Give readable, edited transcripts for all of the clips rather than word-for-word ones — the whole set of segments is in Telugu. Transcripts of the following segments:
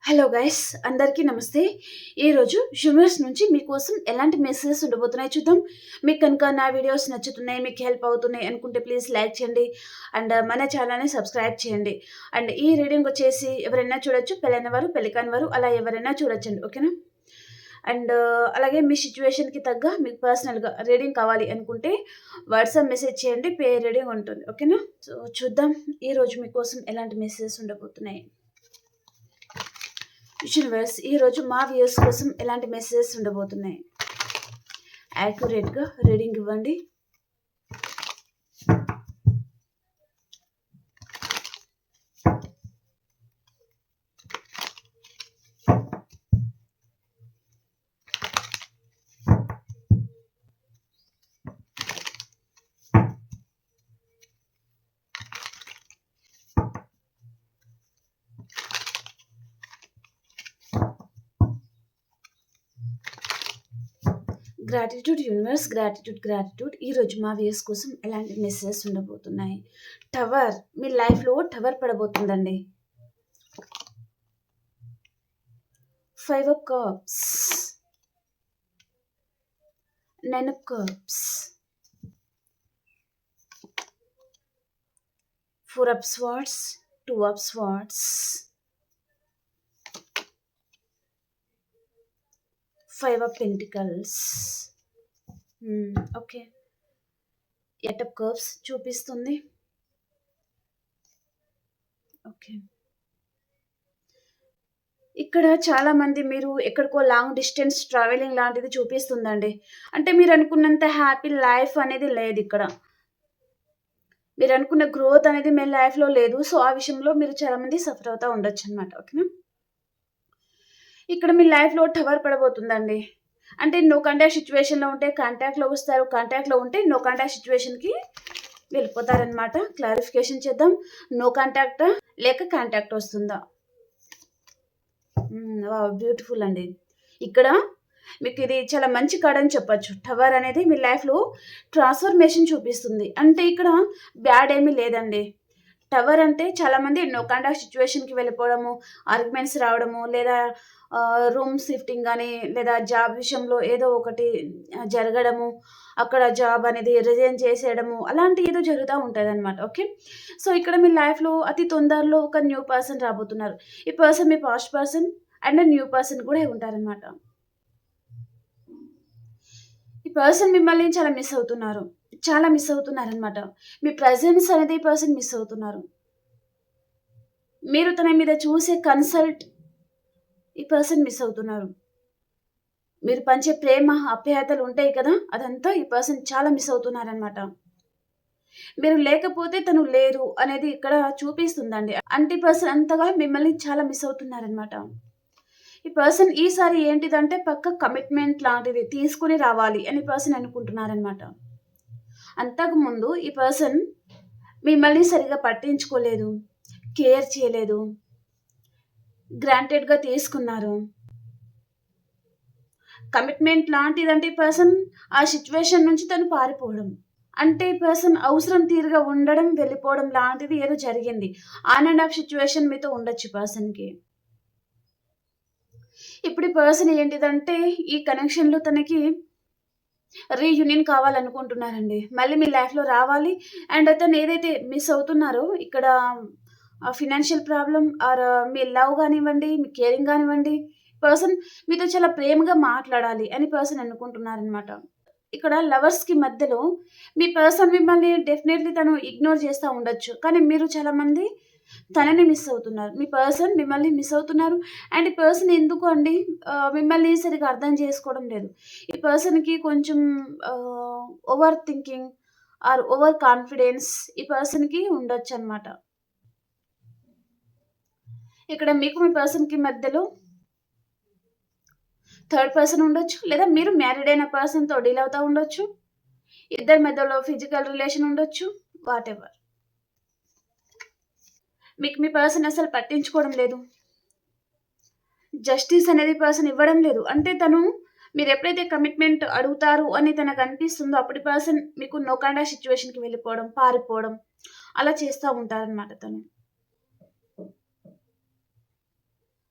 హలో గైస్, అందరికీ నమస్తే. ఈరోజు యూనివర్స్ నుంచి మీకోసం ఎలాంటి మెసేజెస్ ఉండబోతున్నాయి చూద్దాం. మీకు కనుక నా వీడియోస్ నచ్చుతున్నాయి, మీకు హెల్ప్ అవుతున్నాయి అనుకుంటే ప్లీజ్ లైక్ చేయండి అండ్ మన ఛానల్ని సబ్స్క్రైబ్ చేయండి. అండ్ ఈ రీడింగ్ వచ్చేసి ఎవరైనా చూడొచ్చు, పెళ్ళైన వారు, పెళ్లి కాని వారు, అలా ఎవరైనా చూడొచ్చండి. ఓకేనా? అండ్ అలాగే మీ సిచ్యువేషన్కి తగ్గ మీకు పర్సనల్గా రీడింగ్ కావాలి అనుకుంటే వాట్సాప్ మెసేజ్ చేయండి, పే రీడింగ్ ఉంటుంది. ఓకేనా? సో చూద్దాం ఈరోజు మీకోసం ఎలాంటి మెసేజెస్ ఉండబోతున్నాయి. యూనివర్స్ ఈరోజు మా వ్యూస్ కోసం ఎలాంటి మెసేజెస్ ఉండబోతున్నాయి. యాక్యురేట్గా రీడింగ్ ఇవ్వండి. Gratitude universe, gratitude. ఈరోజు మా వ్యూస్ కోసం ఎలాంటి మెసేజెస్ ఉండబోతున్నాయి. టవర్, మీ లైఫ్లో tower పడబోతుందండి. 5 of cups, 9 of cups, 4 of swords, 2 of swords, 5 of pentacles. Okay, 8 of cups చూపిస్తుంది. ఓకే, ఇక్కడ చాలా మంది మీరు ఎక్కడికో లాంగ్ డిస్టెన్స్ ట్రావెలింగ్ లాంటిది చూపిస్తుందండి. అంటే మీరు అనుకున్నంత హ్యాపీ లైఫ్ అనేది లేదు ఇక్కడ. మీరు అనుకున్న గ్రోత్ అనేది మీ లైఫ్లో లేదు. సో ఆ విషయంలో మీరు చాలా మంది సఫర్ అవుతూ ఉండొచ్చు అనమాట. ఓకేనా? ఇక్కడ మీ లైఫ్లో టవర్ పడబోతుందండి. అంటే నో కాంటాక్ట్ సిచ్యువేషన్లో ఉంటే కాంటాక్ట్లో వస్తారు, కాంటాక్ట్లో ఉంటే నో కాంటాక్ట్ సిచ్యువేషన్కి వెళ్ళిపోతారనమాట. క్లారిఫికేషన్ చేద్దాం. నో కాంటాక్ట్ లేక కాంటాక్ట్ వస్తుందా? బ్యూటిఫుల్ అండి. ఇక్కడ మీకు ఇది చాలా మంచి కార్డ్ అని చెప్పచ్చు. టవర్ అనేది మీ లైఫ్లో ట్రాన్స్ఫర్మేషన్ చూపిస్తుంది. అంటే ఇక్కడ బ్యాడ్ ఏమీ లేదండి. టవర్ అంటే చాలామంది నో కాంటాక్ట్ సిచ్యువేషన్కి వెళ్ళిపోవడము, ఆర్గ్యుమెంట్స్ రావడము, లేదా రూమ్ షిఫ్టింగ్ కానీ, లేదా జాబ్ విషయంలో ఏదో ఒకటి జరగడము, అక్కడ జాబ్ అనేది రిజైన్ చేసేయడము, అలాంటి ఏదో జరుగుతూ ఉంటుంది అనమాట. ఓకే, సో ఇక్కడ మీ లైఫ్లో అతి తొందరలో ఒక న్యూ పర్సన్ రాబోతున్నారు. ఈ person me past person and new person కూడా ఉంటారనమాట. ఈ పర్సన్ మిమ్మల్ని చాలా మిస్ అవుతున్నారనమాట. మీ ప్రజెన్స్ అనేది ఈ పర్సన్ మిస్ అవుతున్నారు. మీరు తన మీద చూసే కన్సల్ట్ ఈ పర్సన్ మిస్ అవుతున్నారు. మీరు పంచే ప్రేమ ఆప్యాయతలు ఉంటాయి కదా, అదంతా ఈ పర్సన్ చాలా మిస్ అవుతున్నారనమాట. మీరు లేకపోతే తను లేరు అనేది ఇక్కడ చూపిస్తుందండి. అంటే ఈ పర్సన్ అంతగా మిమ్మల్ని చాలా మిస్ అవుతున్నారనమాట. ఈ పర్సన్ ఈసారి ఏంటిదంటే పక్క కమిట్మెంట్ లాంటిది తీసుకుని రావాలి అని పర్సన్ అనుకుంటున్నారనమాట. అంతకుముందు ఈ పర్సన్ మిమ్మల్ని సరిగా పట్టించుకోలేదు, కేర్ చేయలేదు, గ్రాంటెడ్గా తీసుకున్నారు. కమిట్మెంట్ లాంటిదంటే ఈ పర్సన్ ఆ సిచ్యువేషన్ నుంచి తను పారిపోవడం, అంటే ఈ పర్సన్ అవసరం తీరుగా ఉండడం, వెళ్ళిపోవడం లాంటిది ఏదో జరిగింది. ఆన్ అండ్ ఆఫ్ సిచ్యువేషన్ మీతో ఉండొచ్చు పర్సన్కి. ఇప్పుడు ఈ పర్సన్ ఏంటిదంటే ఈ కనెక్షన్లో తనకి రీయూనియన్ కావాలనుకుంటున్నారండి. మళ్ళీ మీ లైఫ్లో రావాలి. అండ్ అతను ఏదైతే మిస్ అవుతున్నారో ఇక్కడ ఫినాన్షియల్ ప్రాబ్లం ఆర్ మీ లవ్ కానివ్వండి, మీ కేరింగ్ కానివ్వండి, పర్సన్ మీతో చాలా ప్రేమగా మాట్లాడాలి అని పర్సన్ అనుకుంటున్నారనమాట. ఇక్కడ లవర్స్కి మధ్యలో మీ పర్సన్ మిమ్మల్ని డెఫినెట్లీ తను ఇగ్నోర్ చేస్తూ ఉండొచ్చు, కానీ మీరు చాలామంది తనని మిస్ అవుతున్నారు. మీ పర్సన్ మిమ్మల్ని మిస్ అవుతున్నారు. అండ్ ఈ పర్సన్ ఎందుకు అండి మిమ్మల్ని సరిగా అర్థం చేసుకోవడం లేదు. ఈ పర్సన్కి కొంచెం over thinking or over confidence ఈ పర్సన్కి ఉండొచ్చు అనమాట. ఇక్కడ మీకు మీ పర్సన్కి మధ్యలో థర్డ్ పర్సన్ ఉండొచ్చు, లేదా మీరు మ్యారీడ్ అయిన పర్సన్తో డీల్ అవుతూ ఉండొచ్చు, ఇద్దరి మధ్యలో ఫిజికల్ రిలేషన్ ఉండొచ్చు, వాట్ ఎవర్. మీకు మీ పర్సన్ అసలు పట్టించుకోవడం లేదు, జస్టిస్ అనేది పర్సన్ ఇవ్వడం లేదు. అంటే తను మీరు ఎప్పుడైతే కమిట్మెంట్ అడుగుతారు అని తనకు అనిపిస్తుందో అప్పుడు పర్సన్ మీకు నో కాంటాక్ట్ సిచ్యువేషన్కి వెళ్ళిపోవడం, పారిపోవడం అలా చేస్తూ ఉంటారనమాట తను.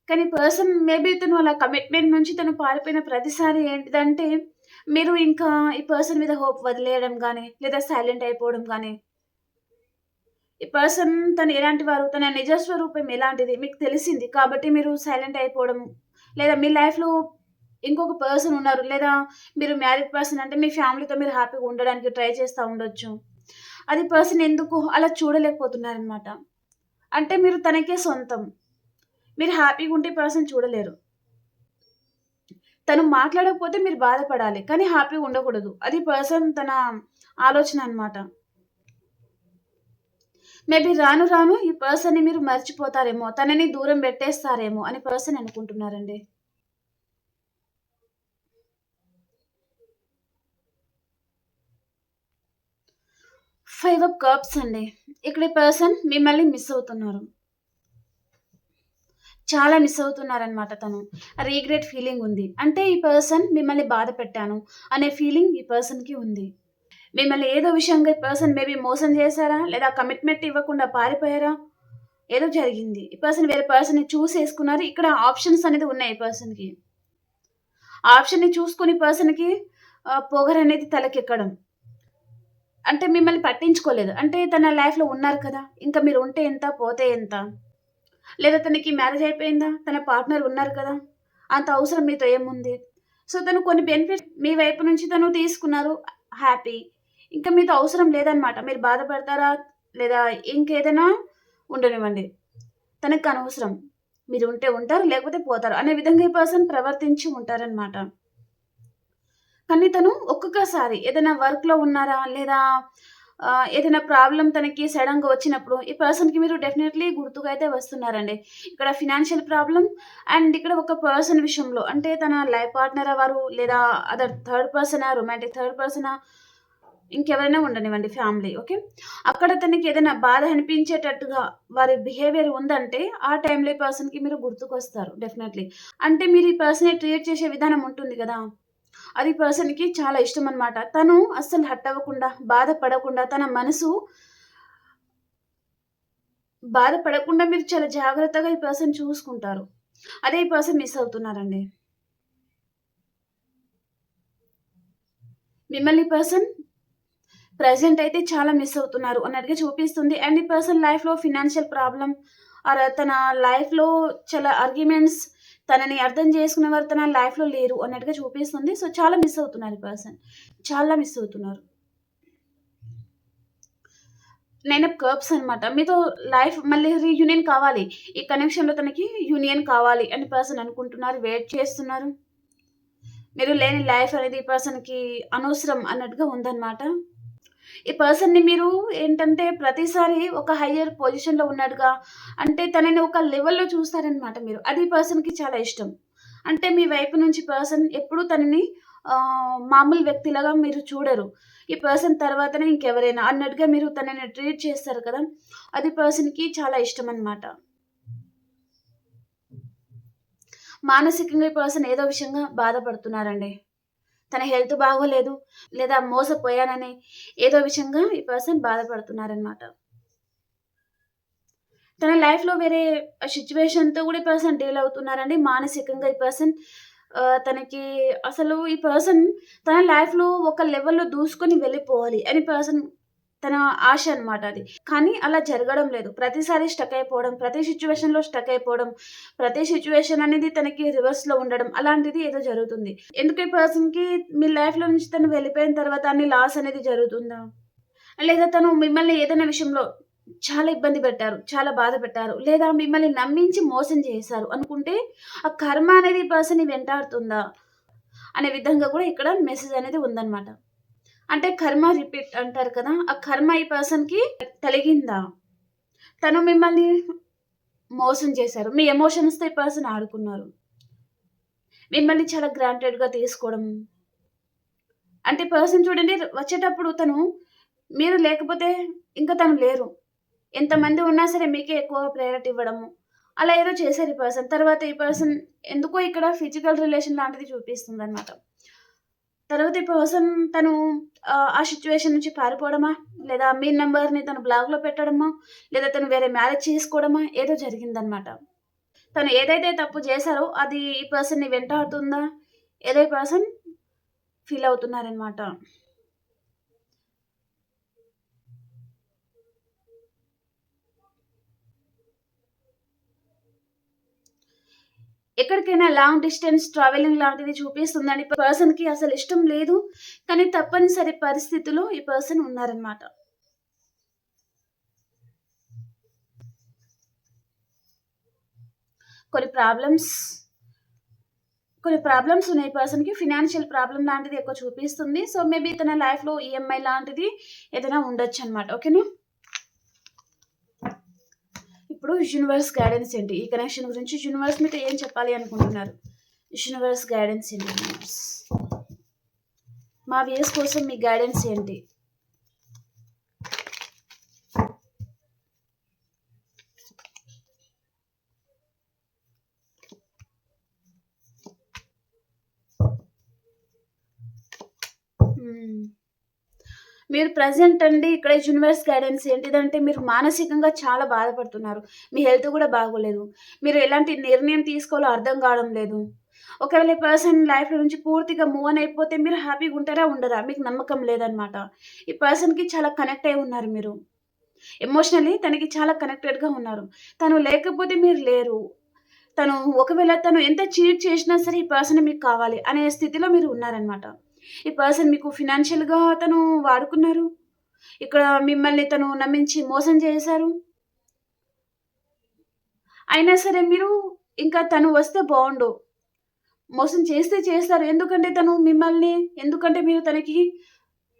కానీ పర్సన్ మేబీ తను అలా కమిట్మెంట్ నుంచి తను పారిపోయిన ప్రతిసారి ఏంటిదంటే, మీరు ఇంకా ఈ పర్సన్ మీద హోప్ వదిలేయడం గానీ, లేదా సైలెంట్ అయిపోవడం గానీ, ఈ పర్సన్ తను ఎలాంటి వారు, తన నిజ స్వరూపం ఎలాంటిది మీకు తెలిసింది కాబట్టి మీరు సైలెంట్ అయిపోవడం, లేదా మీ లైఫ్‌లో ఇంకొక పర్సన్ ఉన్నారు, లేదా మీరు మ్యారీడ్ పర్సన్ అంటే మీ ఫ్యామిలీతో మీరు హ్యాపీగా ఉండడానికి ట్రై చేస్తా ఉండొచ్చు. అది పర్సన్ ఎందుకు అలా చూడలేకపోతున్నారనమాట. అంటే మీరు తనకే సొంతం. మీరు హ్యాపీగా ఉంటే పర్సన్ చూడలేరు. తను మాట్లాడకపోతే మీరు బాధపడాలి. కానీ హ్యాపీగా ఉండకూడదు. అది పర్సన్ తన ఆలోచన అన్నమాట. మేబీ రాను రాను ఈ పర్సన్‌ని మీరు మర్చిపోతారేమో, తనని దూరం పెట్టేస్తారేమో అని పర్సన్ అనుకుంటున్నారండి. 5 ఆఫ్ కప్స్ అండి. ఇక్కడ ఈ పర్సన్ మిమ్మల్ని మిస్ అవుతున్నారు. చాలా మిస్ అవుతున్నారనమాట తను. రిగ్రెట్ ఫీలింగ్ ఉంది. అంటే ఈ పర్సన్ మిమ్మల్ని బాధ పెట్టాను అనే ఫీలింగ్ ఈ పర్సన్‌కి ఉంది. మిమ్మల్ని ఏదో విషయంగా ఈ పర్సన్ మేబీ మోసం చేశారా? లేదా కమిట్మెంట్ ఇవ్వకుండా పారిపోయారా? ఏదో జరిగింది. ఈ పర్సన్ వేరే పర్సన్‌ని చూసేసుకున్నారు. ఇక్కడ ఆప్షన్స్ అనేది ఉన్నాయి ఈ పర్సన్‌కి. ఆ ఆప్షన్‌ని చూసుకొని పర్సన్‌కి పొగరనేది తలకెక్కడం. అంటే మిమ్మల్ని పట్టించుకోలేదు. అంటే తన లైఫ్‌లో ఉన్నారు కదా! ఇంక మీరు ఉంటే ఎంత? పోతే ఎంత? లేదా తనకి మ్యారేజ్ అయిపోయిందా? తన పార్ట్నర్ ఉన్నారు కదా! అంత అవసరం మీతో ఏముంది? సో, తను కొన్ని బెనిఫిట్స్ మీ వైపు నుంచి తను తీసుకున్నారు. హ్యాపీ. ఇంకా మీతో అవసరం లేదనమాట. మీరు బాధపడతారా? లేదా ఇంకేదైనా ఉండనివ్వండి. తనకి అనవసరం. మీరు ఉంటే ఉంటారు, లేకపోతే పోతారు అనే విధంగా ఈ పర్సన్ ప్రవర్తించి ఉంటారనమాట. కానీ తను ఒక్కొక్కసారి ఏదైనా వర్క్‌లో ఉన్నారా? లేదా ఏదైనా ప్రాబ్లమ్ తనకి సడెన్‌గా వచ్చినప్పుడు ఈ పర్సన్‌కి మీరు డెఫినైట్‌లీ గుర్తుగా అయితే వస్తున్నారండి. ఇక్కడ ఫినాన్షియల్ ప్రాబ్లమ్ అండ్ ఇక్కడ ఒక పర్సన్ విషయంలో అంటే తన లైఫ్ పార్ట్నరా వారు లేదా అదర్ థర్డ్ పర్సనా? రొమాంటిక్ థర్డ్ పర్సనా? ఇంకెవరైనా ఉండనివ్వండి ఫ్యామిలీ. ఓకే. అక్కడ తనకి ఏదైనా బాధ అనిపించేటట్టుగా వారి బిహేవియర్ ఉందంటే ఆ టైంలో ఈ పర్సన్‌కి మీరు గుర్తుకొస్తారు డెఫినైట్‌లీ. అంటే మీరు ఈ పర్సన్‌ని ట్రీట్ చేసే విధానం ఉంటుంది గదా! అది పర్సన్‌కి చాలా ఇష్టమనమాట. తను అస్సలు హర్ట్ అవ్వకుండా, బాధపడకుండా తన మనసు బాధపడకుండా మీరు చాలా జాగ్రత్తగా ఈ పర్సన్ చూసుకుంటారు. అదే ఈ పర్సన్ మిస్ అవుతున్నారండి. మిమ్మల్ని ఈ పర్సన్ ప్రెజెంట్ అయితే చాలా మిస్ అవుతున్నారు అన్నట్టుగా చూపిస్తుంది. అండ్ ఈ పర్సన్ లైఫ్‌లో ఫినాన్షియల్ ప్రాబ్లమ్ తన లైఫ్‌లో చాలా ఆర్గ్యుమెంట్స్ తనని అర్థం చేసుకునేవారు తన లైఫ్‌లో లేరు అన్నట్టుగా చూపిస్తుంది. సో, చాలా మిస్ అవుతున్నారు ఈ పర్సన్. చాలా మిస్ అవుతున్నారు. 9 ఆఫ్ కప్స్ అనమాట. మీతో లైఫ్ మళ్ళీ రీయూనియన్ కావాలి. ఈ కనెక్షన్‌లో తనకి యూనియన్ కావాలి అని పర్సన్ అనుకుంటున్నారు. వెయిట్ చేస్తున్నారు. మీరు లేని లైఫ్ అనేది ఈ పర్సన్‌కి అనవసరం అన్నట్టుగా ఉందన్నమాట. ఈ పర్సన్‌ని మీరు ఏంటంటే ప్రతిసారి ఒక హైయర్ పొజిషన్‌లో ఉన్నట్టుగా అంటే తనని ఒక లెవెల్‌లో చూస్తారనమాట మీరు. అది ఈ పర్సన్‌కి చాలా ఇష్టం. అంటే మీ వైపు నుంచి పర్సన్ ఎప్పుడూ తనని మామూలు వ్యక్తిలాగా మీరు చూడరు. ఈ పర్సన్ తర్వాతనే ఇంకెవరైనా అన్నట్టుగా మీరు తనని ట్రీట్ చేస్తారు కదా! అది పర్సన్‌కి చాలా ఇష్టమనమాట. మానసికంగా ఈ పర్సన్ ఏదో విషయంగా బాధపడుతున్నారండి. తన హెల్త్ బాగోలేదు, లేదా మోసపోయానని ఏదో విషయంగా ఈ పర్సన్ బాధపడుతున్నారనమాట. తన లైఫ్‌లో వేరే సిట్యుయేషన్‌తో కూడా ఈ పర్సన్ డీల్ అవుతున్నారండి. మానసికంగా ఈ పర్సన్ తనకి అసలు ఈ పర్సన్ తన లైఫ్‌లో ఒక లెవెల్‌లో దూసుకొని వెళ్ళిపోవాలి అని పర్సన్ తన ఆశ అన్నమాట అది. కానీ అలా జరగడం లేదు. ప్రతిసారి స్టక్ అయిపోవడం, ప్రతి సిట్యుయేషన్‌లో స్టక్ అయిపోవడం, ప్రతి సిట్యుయేషన్ అనేది తనకి రివర్స్‌లో ఉండడం అలాంటిది ఏదో జరుగుతుంది. ఎందుకు ఈ పర్సన్‌కి మీ లైఫ్‌లో నుంచి తను వెళ్ళిపోయిన తర్వాత అన్ని లాస్ అనేది జరుగుతుందా? లేదా తను మిమ్మల్ని ఏదైనా విషయంలో చాలా ఇబ్బంది పెట్టారు. చాలా బాధ పెట్టారు. లేదా మిమ్మల్ని నమ్మించి మోసం చేశారు అనుకుంటే, ఆ కర్మ అనేది ఈ పర్సన్‌ని వెంటాడుతుందా? అనే విధంగా కూడా ఇక్కడ మెసేజ్ అనేది ఉందన్నమాట. అంటే కర్మ రిపీట్ అంటారు కదా! ఆ కర్మ ఈ పర్సన్‌కి కలిగిందా? తను మిమ్మల్ని మోసం చేశారు. మీ ఎమోషన్స్‌తో ఈ పర్సన్ ఆడుకున్నారు. మిమ్మల్ని చాలా గ్రాంటెడ్‌గా తీసుకోవడం. అంటే పర్సన్ చూడండి వచ్చేటప్పుడు తను మీరు లేకపోతే ఇంక తను లేరు. ఎంతమంది ఉన్నా సరే మీకే ఎక్కువగా ప్రయారిటీ ఇవ్వడము. అలా ఏదో చేశారు ఈ పర్సన్. తర్వాత ఈ పర్సన్ ఎందుకో ఇక్కడ ఫిజికల్ రిలేషన్ లాంటిది చూపిస్తుందనమాట. తర్వాత ఈ పర్సన్ తను ఆ సిట్యుయేషన్ నుంచి పారిపోవడమా? లేదా మీ నంబర్‌ని తను బ్లాక్‌లో పెట్టడమా? లేదా తను వేరే మ్యారేజ్ చేసుకోవడమా? ఏదో జరిగిందనమాట. తను ఏదైతే తప్పు చేశారో అది ఈ పర్సన్‌ని వెంటాడుతుందా? ఏదో ఈ పర్సన్ ఫీల్ అవుతున్నారనమాట. ఎక్కడికైనా లాంగ్ డిస్టెన్స్ ట్రావెలింగ్ లాంటిది చూపిస్తుందండి. పర్సన్‌కి అసలు ఇష్టం లేదు. కానీ తప్పనిసరి పరిస్థితిలో ఈ పర్సన్ ఉన్నారనమాట. కొన్ని ప్రాబ్లమ్స్ కొన్ని ప్రాబ్లమ్స్ ఉన్నాయి పర్సన్‌కి. ఫినాన్షియల్ ప్రాబ్లమ్ లాంటిది ఎక్కువ చూపిస్తుంది. సో, మేబీ తన లైఫ్‌లో ఈఎంఐ లాంటిది ఏదైనా ఉండొచ్చనమాట. ఓకేనా? ఇప్పుడు యూనివర్స్ గైడెన్స్ ఏంటి? ఈ కనెక్షన్ గురించి యూనివర్స్ మీతో ఏం చెప్పాలి అనుకుంటున్నారు? యూనివర్స్ గైడెన్స్ ఏంటి యూనివర్స్? మా వ్యూయర్స్ కోసం మీ గైడెన్స్ ఏంటి? మీరు ప్రెజెంట్ అండి ఇక్కడ యూనివర్స్ గైడెన్స్ ఏంటిదంటే మీరు మానసికంగా చాలా బాధపడుతున్నారు. మీ హెల్త్ కూడా బాగోలేదు. మీరు ఎలాంటి నిర్ణయం తీసుకోవాలో అర్థం కావడం లేదు. ఒకవేళ ఈ పర్సన్ లైఫ్‌లో నుంచి పూర్తిగా మూవ్ ఆన్ అయిపోతే మీరు హ్యాపీగా ఉంటారా? ఉండరా? మీకు నమ్మకం లేదనమాట. ఈ పర్సన్‌కి చాలా కనెక్ట్ అయ్యి ఉన్నారు మీరు. ఎమోషనల్లీ తనకి చాలా కనెక్టెడ్‌గా ఉన్నారు. తను లేకపోతే మీరు లేరు. తను ఒకవేళ తను ఎంత చీట్ చేసినా సరే ఈ పర్సనే మీకు కావాలి అనే స్థితిలో మీరు ఉన్నారనమాట. ఈ పర్సన్ మీకు ఫినాన్షియల్‌గా తను వాడుకున్నారు. ఇక్కడ మిమ్మల్ని తను నమ్మించి మోసం చేశారు. అయినా సరే మీరు ఇంకా తను వస్తే బావుండు. మోసం చేస్తే చేస్తారు. ఎందుకంటే మీరు తనకి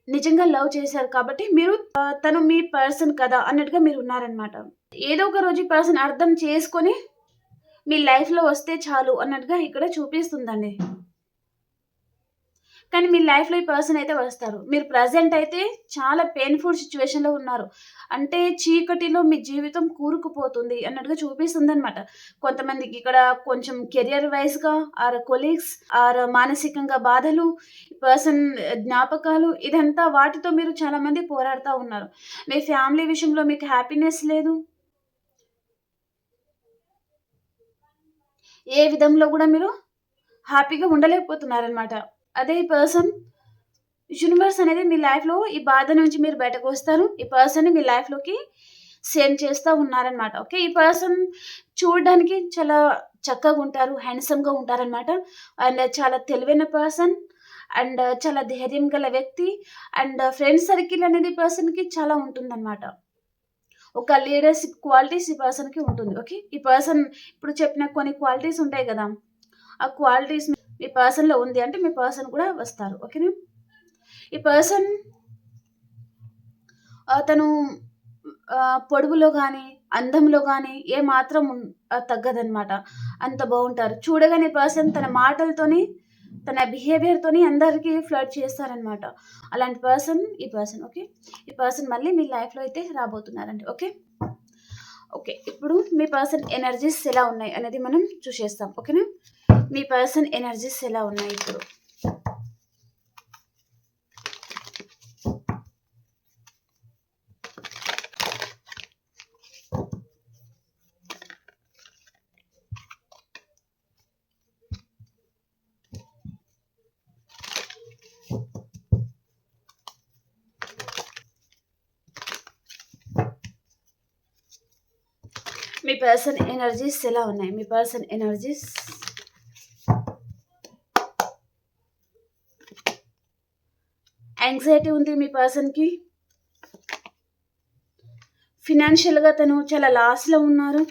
నిజంగా లవ్ చేశారు కాబట్టి మీరు తను మీ పర్సన్ కదా అన్నట్టుగా మీరున్నారనమాట. ఏదో ఒక రోజు ఈ పర్సన్ అర్థం చేసుకొని మీ లైఫ్‌లో వస్తే చాలు అన్నట్టుగా ఇక్కడ చూపిస్తుందండి. కానీ మీ లైఫ్‌లో ఈ పర్సన్ అయితే వస్తారు. మీరు ప్రెజెంట్ అయితే చాలా పెయిన్‌ఫుల్ సిట్యుయేషన్‌లో ఉన్నారు. అంటే చీకటిలో మీ జీవితం కూరుకుపోతుంది అన్నట్టుగా చూపిస్తుందనమాట. కొంతమందికి ఇక్కడ కొంచెం కెరియర్ వైస్‌గా కొలీగ్స్ మానసికంగా బాధలు, పర్సన్ జ్ఞాపకాలు ఇదంతా వాటితో మీరు చాలామంది పోరాడుతా ఉన్నారు. మీ ఫ్యామిలీ విషయంలో మీకు హ్యాపీనెస్ లేదు. ఏ విధంలో గూడా మీరు హ్యాపీగా ఉండలేకపోతున్నారనమాట. అదే ఈ పర్సన్ యూనివర్స్ అనేది మీ లైఫ్‌లో ఈ బాధ నుంచి మీరు బయటకొస్తారు. ఈ పర్సన్‌ని మీ లైఫ్‌లోకి సెండ్ చేస్తా ఉన్నారనమాట. ఓకే. ఈ పర్సన్ చూడడానికి చాలా చక్కగుంటారు. హ్యాండ్సమ్‌గా ఉంటారనమాట. అండ్ చాలా తెలివైన పర్సన్. అండ్ చాలా ధైర్యం గల వ్యక్తి. అండ్ ఫ్రెండ్ సర్కిల్ అనేది ఈ పర్సన్‌కి చాలా ఉంటుందనమాట. ఒక లీడర్‌షిప్ క్వాలిటీస్ ఈ పర్సన్‌కి ఉంటుంది. ఓకే. ఈ పర్సన్ ఇప్పుడు చెప్పిన కొన్ని క్వాలిటీస్ ఉంటాయి గదా! ఆ క్వాలిటీస్ మీ పర్సన్‌లో ఉంది అంటే మీ పర్సన్ కూడా వస్తారు. ఓకేనా? ఈ పర్సన్ తను పొడుగులో గానీ, అందంలో గానీ ఏమాత్రం తగ్గదనమాట. అంత బావుంటారు. చూడగానే పర్సన్ తన మాటలతోని, తన బిహేవియర్‌తోని అందరికి ఫ్లర్ట్ చేస్తారనమాట. అలాంటి పర్సన్ ఈ పర్సన్. ఓకే. ఈ పర్సన్ మళ్ళీ మీ లైఫ్‌లో అయితే రాబోతున్నారండి. ఓకే. ఓకే. ఇప్పుడు మీ పర్సన్ ఎనర్జీస్ ఎలా ఉన్నాయి అనేది మనం చూసేస్తాం. ఓకేనా? మీ పర్సన్ ఎనర్జీస్ ఎలా ఉన్నాయి ఇప్పుడు? మీ పర్సన్ ఎనర్జీస్ ఎలా ఉన్నాయి? మీ పర్సన్ ఎనర్జీస్ యాంగ్జైటీ ఉంది మీ పర్సన్‌కి. ఫినాన్షియల్‌గా తను చాలా లాస్‌లో ఉన్నారు.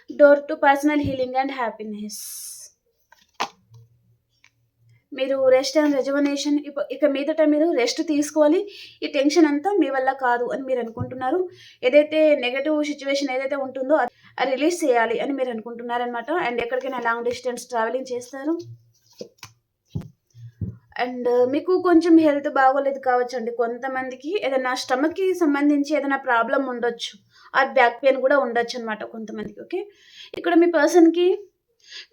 Door to personal healing and happiness. మీరు రెస్ట్ అండ్ రెజువనేషన్ ఇక మీదట మీరు రెస్ట్ తీసుకోవాలి. ఈ టెన్షన్ అంతా మీ వల్ల కాదు అని మీరు అనుకుంటున్నారు. ఏదైతే నెగెటివ్ సిట్యుయేషన్ ఏదైతే ఉంటుందో అది రిలీజ్ చేయాలి అని మీరు అనుకుంటున్నారనమాట. అండ్ ఎక్కడికైనా లాంగ్ డిస్టెన్స్ ట్రావెలింగ్ చేస్తారు. అండ్ మీకు కొంచెం హెల్త్ బాగోలేదు కావచ్చండి. కొంతమందికి ఏదైనా స్టమక్‌కి సంబంధించి ఏదైనా ప్రాబ్లమ్ ఉండొచ్చు. బ్యాక్ పెయిన్ కూడా ఉండొచ్చనమాట కొంతమందికి. ఓకే. ఇక్కడ మీ పర్సన్‌కి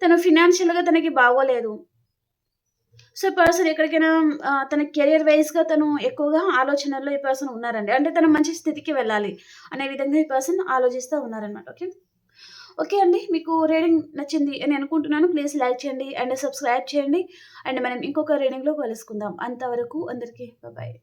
తను ఫినాన్షియల్‌గా తనకి బాగోలేదు. సో, పర్సన్ ఎక్కడికైనా తన కెరియర్ వైస్‌గా తను ఎక్కువగా ఆలోచనల్లో ఈ పర్సన్ ఉన్నారండి. అంటే తను మంచి స్థితికి వెళ్ళాలి అనే విధంగా ఈ పర్సన్ ఆలోచిస్తా ఉన్నారనమాట. ఓకే. ఓకే అండి. మీకు రీడింగ్ నచ్చింది అని అనుకుంటున్నాను. ప్లీజ్ లైక్ చేయండి అండ్ సబ్స్క్రైబ్ చేయండి. అండ్ మనం ఇంకొక రీడింగ్‌లో కలుసుకుందాం. అంతవరకు అందరికీ బాయ్.